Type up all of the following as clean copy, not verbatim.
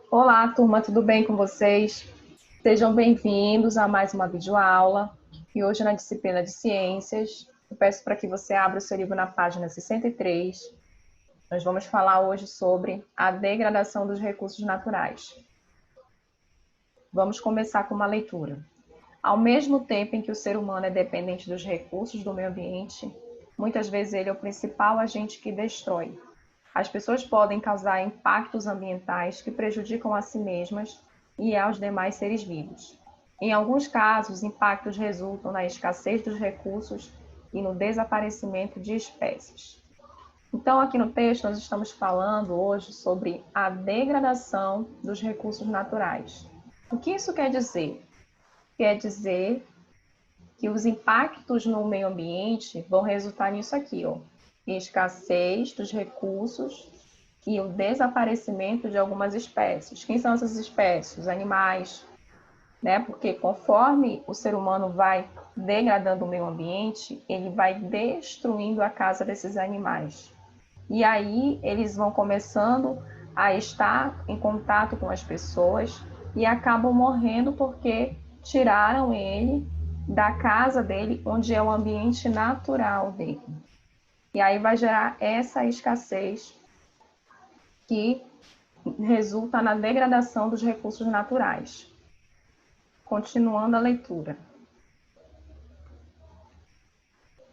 Olá, turma, tudo bem com vocês? Sejam bem-vindos a mais uma videoaula. E hoje, na disciplina de Ciências, eu peço para que você abra o seu livro na página 63. Nós vamos falar hoje sobre a degradação dos recursos naturais. Vamos começar com uma leitura. Ao mesmo tempo em que o ser humano é dependente dos recursos do meio ambiente, muitas vezes ele é o principal agente que destrói. As pessoas podem causar impactos ambientais que prejudicam a si mesmas e aos demais seres vivos. Em alguns casos, impactos resultam na escassez dos recursos e no desaparecimento de espécies. Então, aqui no texto, nós estamos falando hoje sobre a degradação dos recursos naturais. O que isso quer dizer? Quer dizer que os impactos no meio ambiente vão resultar nisso aqui, ó, escassez dos recursos e o desaparecimento de algumas espécies. Quem são essas espécies? Os animais, né? Porque conforme o ser humano vai degradando o meio ambiente, ele vai destruindo a casa desses animais. E aí eles vão começando a estar em contato com as pessoas e acabam morrendo porque tiraram ele da casa dele, onde é o ambiente natural dele. E aí vai gerar essa escassez que resulta na degradação dos recursos naturais. Continuando a leitura.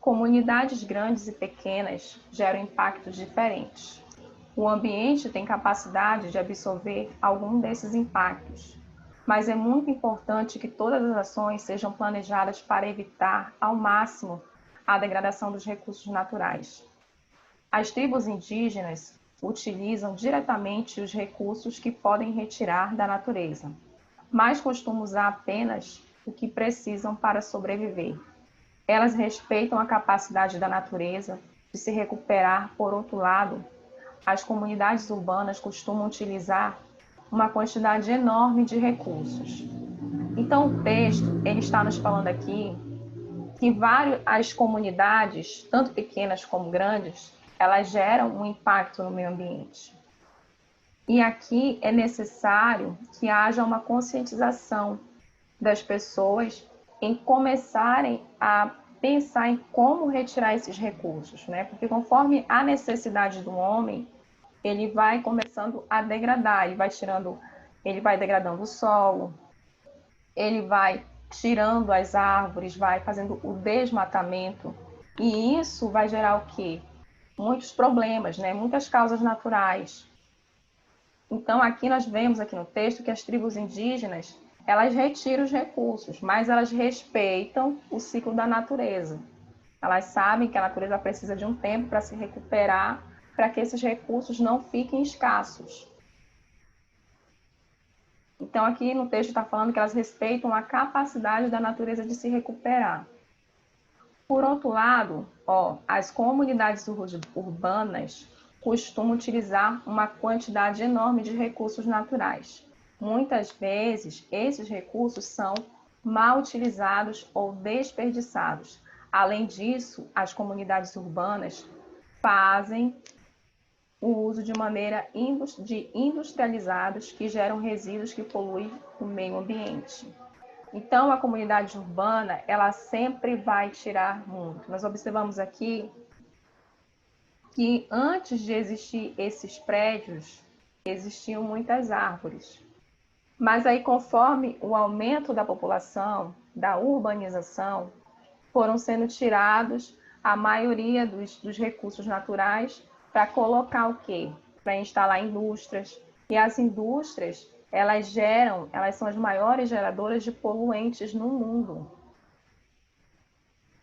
Comunidades grandes e pequenas geram impactos diferentes. O ambiente tem capacidade de absorver algum desses impactos, mas é muito importante que todas as ações sejam planejadas para evitar ao máximo a degradação dos recursos naturais. As tribos indígenas utilizam diretamente os recursos que podem retirar da natureza, mas costumam usar apenas o que precisam para sobreviver. Elas respeitam a capacidade da natureza de se recuperar. Por outro lado, as comunidades urbanas costumam utilizar uma quantidade enorme de recursos. Então, o texto ele está nos falando aqui que as comunidades, tanto pequenas como grandes, elas geram um impacto no meio ambiente. E aqui é necessário que haja uma conscientização das pessoas em começarem a pensar em como retirar esses recursos, né? Porque conforme a necessidade do homem, ele vai começando a degradar, ele vai degradando o solo, ele vai tirando as árvores, vai fazendo o desmatamento, e isso vai gerar o quê? Muitos problemas, né? Muitas causas naturais. Então, aqui nós vemos aqui no texto que as tribos indígenas, elas retiram os recursos, mas elas respeitam o ciclo da natureza. Elas sabem que a natureza precisa de um tempo para se recuperar, para que esses recursos não fiquem escassos. Então, aqui no texto está falando que elas respeitam a capacidade da natureza de se recuperar. Por outro lado, as comunidades urbanas costumam utilizar uma quantidade enorme de recursos naturais. Muitas vezes, esses recursos são mal utilizados ou desperdiçados. Além disso, as comunidades urbanas fazem o uso de maneira de industrializados que geram resíduos que poluem o meio ambiente. Então, a comunidade urbana, ela sempre vai tirar muito. Nós observamos aqui que antes de existir esses prédios, existiam muitas árvores. Mas aí, conforme o aumento da população, da urbanização, foram sendo tirados a maioria dos recursos naturais para colocar o quê? Para instalar indústrias. E as indústrias, elas são as maiores geradoras de poluentes no mundo.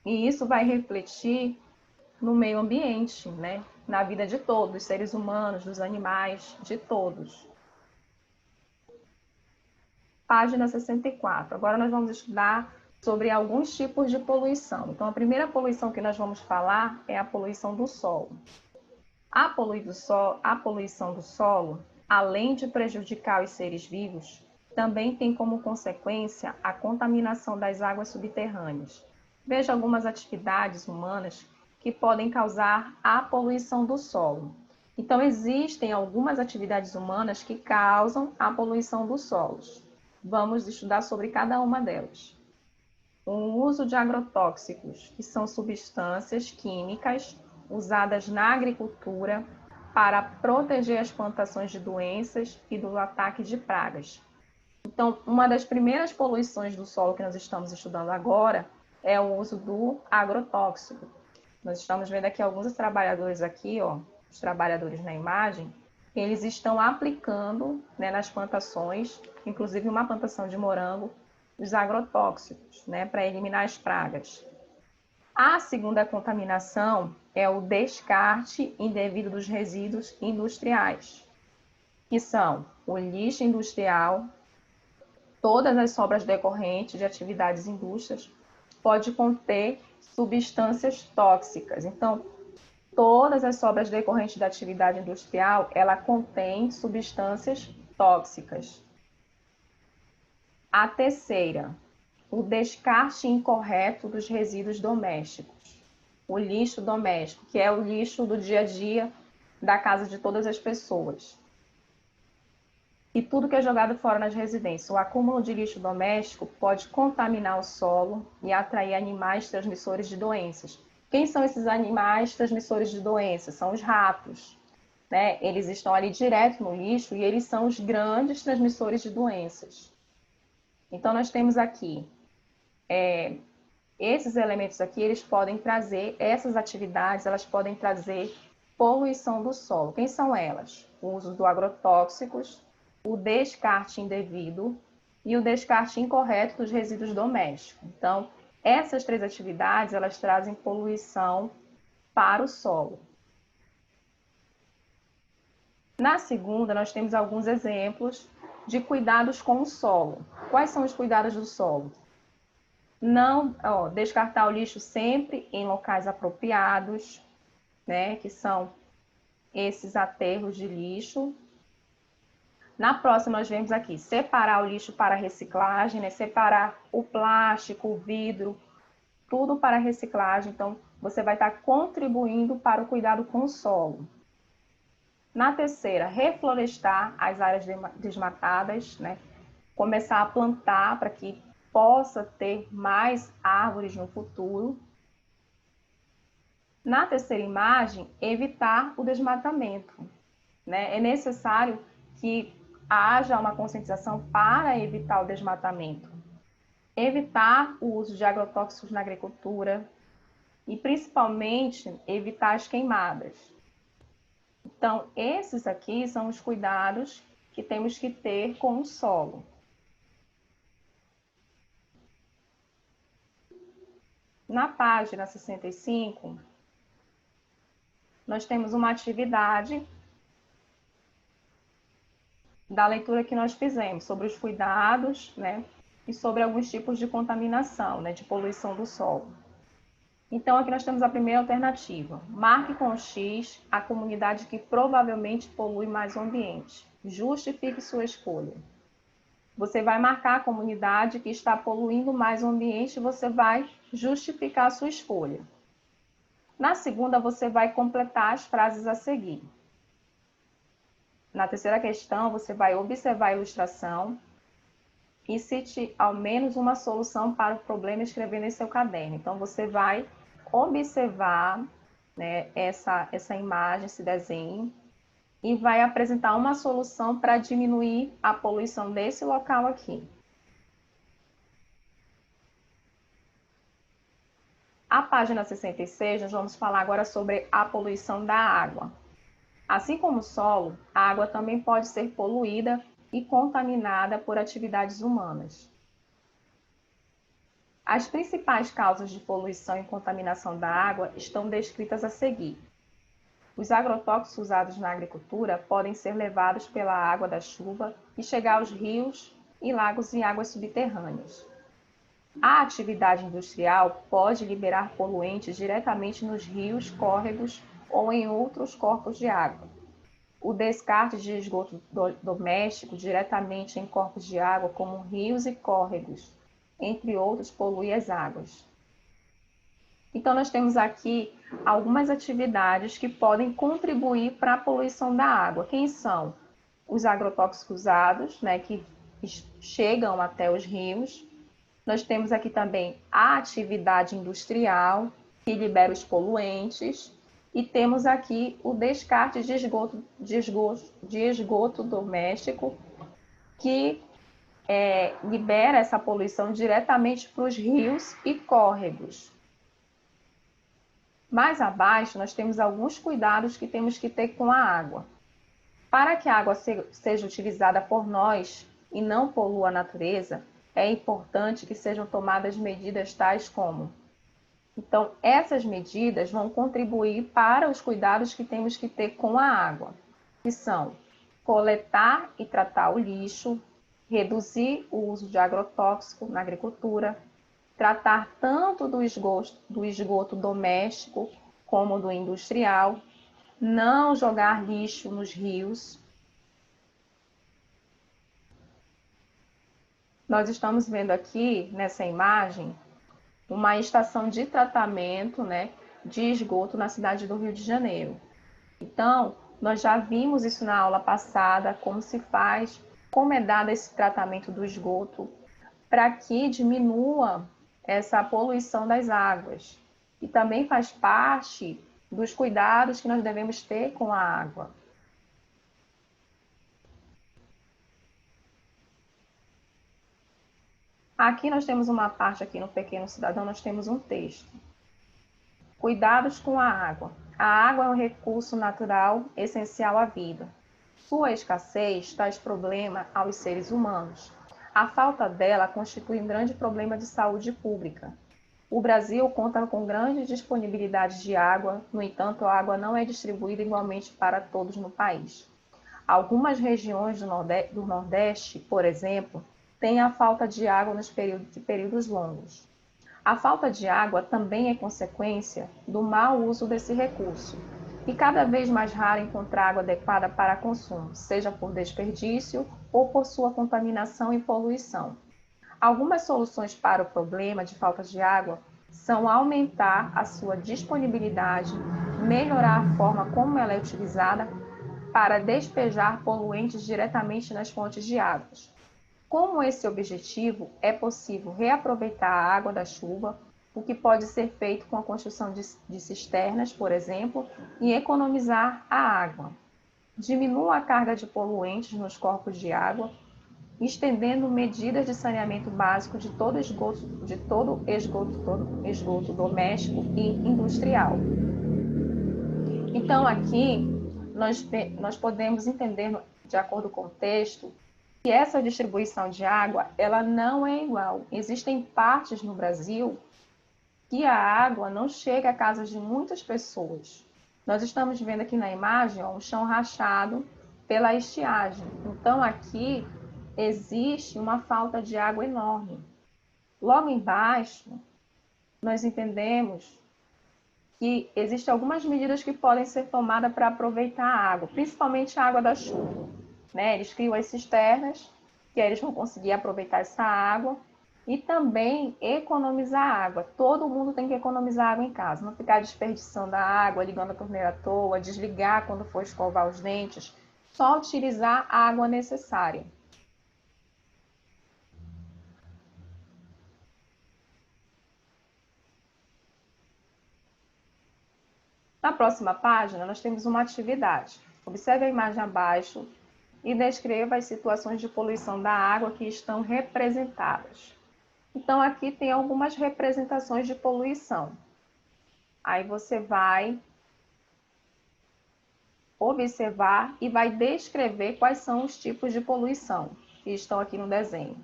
E isso vai refletir no meio ambiente, né? Na vida de todos, dos seres humanos, dos animais, de todos. Página 64. Agora nós vamos estudar sobre alguns tipos de poluição. Então, a primeira poluição que nós vamos falar é a poluição do solo. A poluição do solo, além de prejudicar os seres vivos, também tem como consequência a contaminação das águas subterrâneas. Veja algumas atividades humanas que podem causar a poluição do solo. Então, existem algumas atividades humanas que causam a poluição dos solos. Vamos estudar sobre cada uma delas. O uso de agrotóxicos, que são substâncias químicas usadas na agricultura para proteger as plantações de doenças e do ataque de pragas. Então, uma das primeiras poluições do solo que nós estamos estudando agora é o uso do agrotóxico. Nós estamos vendo aqui alguns trabalhadores aqui, ó, os trabalhadores na imagem, eles estão aplicando, né, nas plantações, inclusive uma plantação de morango, os agrotóxicos, né, para eliminar as pragas. A segunda contaminação é o descarte indevido dos resíduos industriais, que são o lixo industrial, todas as sobras decorrentes de atividades indústrias, pode conter substâncias tóxicas. Então, todas as sobras decorrentes da atividade industrial, ela contém substâncias tóxicas. A terceira, o descarte incorreto dos resíduos domésticos. O lixo doméstico, que é o lixo do dia a dia da casa de todas as pessoas. E tudo que é jogado fora nas residências. O acúmulo de lixo doméstico pode contaminar o solo e atrair animais transmissores de doenças. Quem são esses animais transmissores de doenças? São os ratos, né? Eles estão ali direto no lixo e eles são os grandes transmissores de doenças. Então, nós temos aqui, esses elementos aqui, eles podem trazer, essas atividades, elas podem trazer poluição do solo. Quem são elas? O uso de agrotóxicos, o descarte indevido e o descarte incorreto dos resíduos domésticos. Então, essas três atividades, elas trazem poluição para o solo. Na segunda, nós temos alguns exemplos de cuidados com o solo. Quais são os cuidados do solo? Não, descartar o lixo sempre em locais apropriados, né, que são esses aterros de lixo. Na próxima, nós vemos aqui, separar o lixo para reciclagem, né? Separar o plástico, o vidro, tudo para reciclagem. Então, você vai estar contribuindo para o cuidado com o solo. Na terceira, reflorestar as áreas desmatadas, né? Começar a plantar para que possa ter mais árvores no futuro. Na terceira imagem, evitar o desmatamento, né? É necessário que haja uma conscientização para evitar o desmatamento. Evitar o uso de agrotóxicos na agricultura e, principalmente, evitar as queimadas. Então, esses aqui são os cuidados que temos que ter com o solo. Na página 65, nós temos uma atividade da leitura que nós fizemos sobre os cuidados, né, e sobre alguns tipos de contaminação, né, de poluição do solo. Então, aqui nós temos a primeira alternativa. Marque com X a comunidade que provavelmente polui mais o ambiente. Justifique sua escolha. Você vai marcar a comunidade que está poluindo mais o ambiente e você vai justificar a sua escolha. Na segunda, você vai completar as frases a seguir. Na terceira questão, você vai observar a ilustração e cite ao menos uma solução para o problema escrevendo em seu caderno. Então, você vai observar, né, essa imagem, esse desenho, e vai apresentar uma solução para diminuir a poluição desse local aqui. A página 66, nós vamos falar agora sobre a poluição da água. Assim como o solo, a água também pode ser poluída e contaminada por atividades humanas. As principais causas de poluição e contaminação da água estão descritas a seguir. Os agrotóxicos usados na agricultura podem ser levados pela água da chuva e chegar aos rios e lagos e águas subterrâneas. A atividade industrial pode liberar poluentes diretamente nos rios, córregos ou em outros corpos de água. O descarte de esgoto doméstico diretamente em corpos de água, como rios e córregos, entre outros, polui as águas. Então, nós temos aqui algumas atividades que podem contribuir para a poluição da água. Quem são? Os agrotóxicos usados, né, que chegam até os rios. Nós temos aqui também a atividade industrial, que libera os poluentes. E temos aqui o descarte de esgoto doméstico, que libera essa poluição diretamente para os rios e córregos. Mais abaixo, nós temos alguns cuidados que temos que ter com a água. Para que a água seja utilizada por nós e não polua a natureza, é importante que sejam tomadas medidas tais como... Então, essas medidas vão contribuir para os cuidados que temos que ter com a água, que são coletar e tratar o lixo, reduzir o uso de agrotóxico na agricultura, tratar tanto do esgoto doméstico como do industrial, não jogar lixo nos rios. Nós estamos vendo aqui, nessa imagem, uma estação de tratamento, né, de esgoto na cidade do Rio de Janeiro. Então, nós já vimos isso na aula passada, como se faz, como é dado esse tratamento do esgoto, para que diminua essa poluição das águas. E também faz parte dos cuidados que nós devemos ter com a água. Aqui nós temos uma parte, aqui no Pequeno Cidadão, nós temos um texto. Cuidados com a água. A água é um recurso natural essencial à vida. Sua escassez traz problema aos seres humanos. A falta dela constitui um grande problema de saúde pública. O Brasil conta com grande disponibilidade de água, no entanto, a água não é distribuída igualmente para todos no país. Algumas regiões do Nordeste, por exemplo, têm a falta de água nos períodos longos. A falta de água também é consequência do mau uso desse recurso, e cada vez mais raro encontrar água adequada para consumo, seja por desperdício ou por sua contaminação e poluição. Algumas soluções para o problema de falta de água são aumentar a sua disponibilidade, melhorar a forma como ela é utilizada para despejar poluentes diretamente nas fontes de águas. Como esse objetivo, é possível reaproveitar a água da chuva, o que pode ser feito com a construção de cisternas, por exemplo, e economizar a água. Diminua a carga de poluentes nos corpos de água, estendendo medidas de saneamento básico de todo esgoto doméstico e industrial. Então, aqui, nós podemos entender, de acordo com o texto, que essa distribuição de água, ela não é igual. Existem partes no Brasil que a água não chega a casas de muitas pessoas. Nós estamos vendo aqui na imagem, ó, um chão rachado pela estiagem. Então, aqui existe uma falta de água enorme. Logo embaixo, nós entendemos que existem algumas medidas que podem ser tomadas para aproveitar a água, principalmente a água da chuva. Né? Eles criam as cisternas, que aí eles vão conseguir aproveitar essa água, e também economizar água. Todo mundo tem que economizar água em casa, não ficar desperdiçando a água, ligando a torneira à toa, desligar quando for escovar os dentes, só utilizar a água necessária. Na próxima página, nós temos uma atividade. Observe a imagem abaixo e descreva as situações de poluição da água que estão representadas. Então, aqui tem algumas representações de poluição. Aí você vai observar e vai descrever quais são os tipos de poluição que estão aqui no desenho.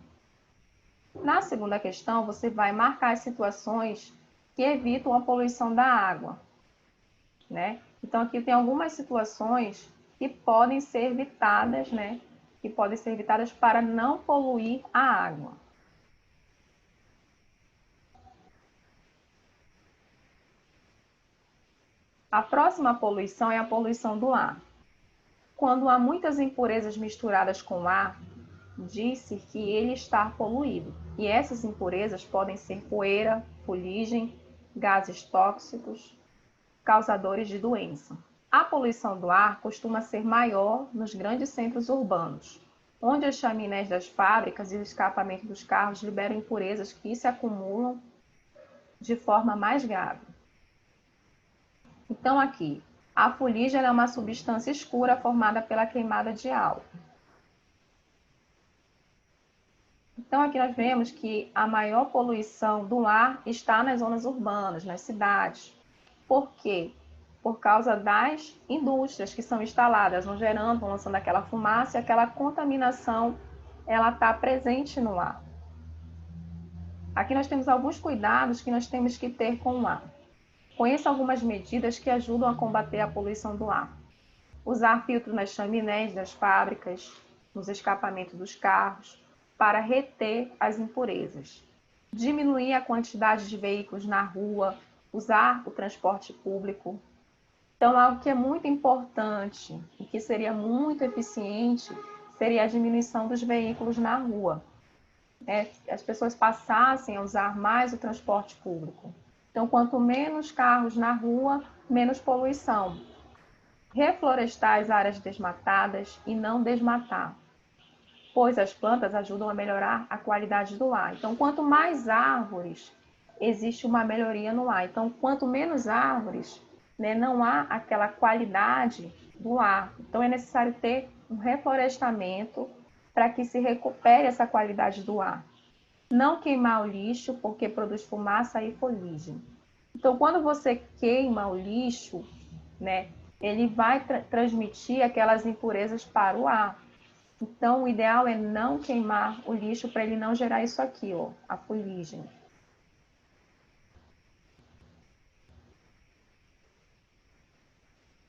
Na segunda questão, você vai marcar as situações que evitam a poluição da água, né? Então, aqui tem algumas situações que podem ser evitadas, né? Que podem ser evitadas para não poluir a água. A próxima poluição é a poluição do ar. Quando há muitas impurezas misturadas com o ar, diz-se que ele está poluído. E essas impurezas podem ser poeira, fuligem, gases tóxicos. causadores de doença. A poluição do ar costuma ser maior nos grandes centros urbanos, onde as chaminés das fábricas e o escapamento dos carros liberam impurezas que se acumulam de forma mais grave. Então, aqui, a fuligem é uma substância escura formada pela queimada de álcool. Então, aqui nós vemos que a maior poluição do ar está nas zonas urbanas, nas cidades. Por quê? Por causa das indústrias que são instaladas, vão gerando, vão lançando aquela fumaça e aquela contaminação, ela está presente no ar. Aqui nós temos alguns cuidados que nós temos que ter com o ar. Conheça algumas medidas que ajudam a combater a poluição do ar. Usar filtro nas chaminés das fábricas, nos escapamentos dos carros, para reter as impurezas. Diminuir a quantidade de veículos na rua, usar o transporte público. Então, algo que é muito importante e que seria muito eficiente seria a diminuição dos veículos na rua. As pessoas passassem a usar mais o transporte público. Então, quanto menos carros na rua, menos poluição. Reflorestar as áreas desmatadas e não desmatar, pois as plantas ajudam a melhorar a qualidade do ar. Então, quanto mais árvores, existe uma melhoria no ar. Então, quanto menos árvores, não há aquela qualidade do ar. Então, é necessário ter um reflorestamento para que se recupere essa qualidade do ar. Não queimar o lixo, porque produz fumaça e fuligem. Então, quando você queima o lixo, ele vai transmitir aquelas impurezas para o ar. Então, o ideal é não queimar o lixo para ele não gerar isso aqui, a fuligem.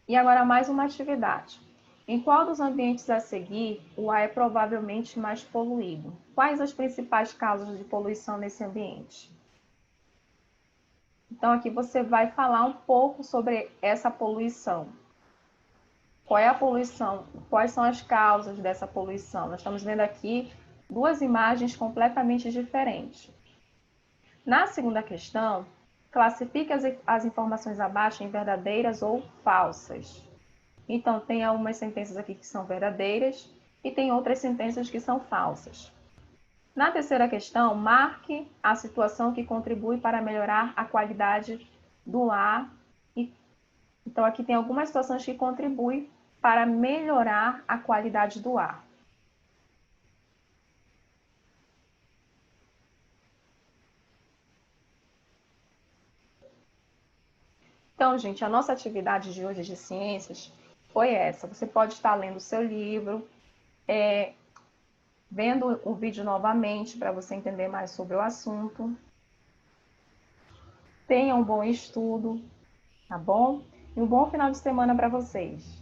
E agora mais uma atividade. Em qual dos ambientes a seguir o ar é provavelmente mais poluído? Quais as principais causas de poluição nesse ambiente? Então, aqui você vai falar um pouco sobre essa poluição. Qual é a poluição? Quais são as causas dessa poluição? Nós estamos vendo aqui duas imagens completamente diferentes. Na segunda questão, classifique as informações abaixo em verdadeiras ou falsas. Então, tem algumas sentenças aqui que são verdadeiras e tem outras sentenças que são falsas. Na terceira questão, marque a situação que contribui para melhorar a qualidade do ar. Então, aqui tem algumas situações que contribuem para melhorar a qualidade do ar. Então, gente, a nossa atividade de hoje de ciências foi essa. Você pode estar lendo o seu livro, vendo o vídeo novamente para você entender mais sobre o assunto. Tenha um bom estudo, tá bom? E um bom final de semana para vocês.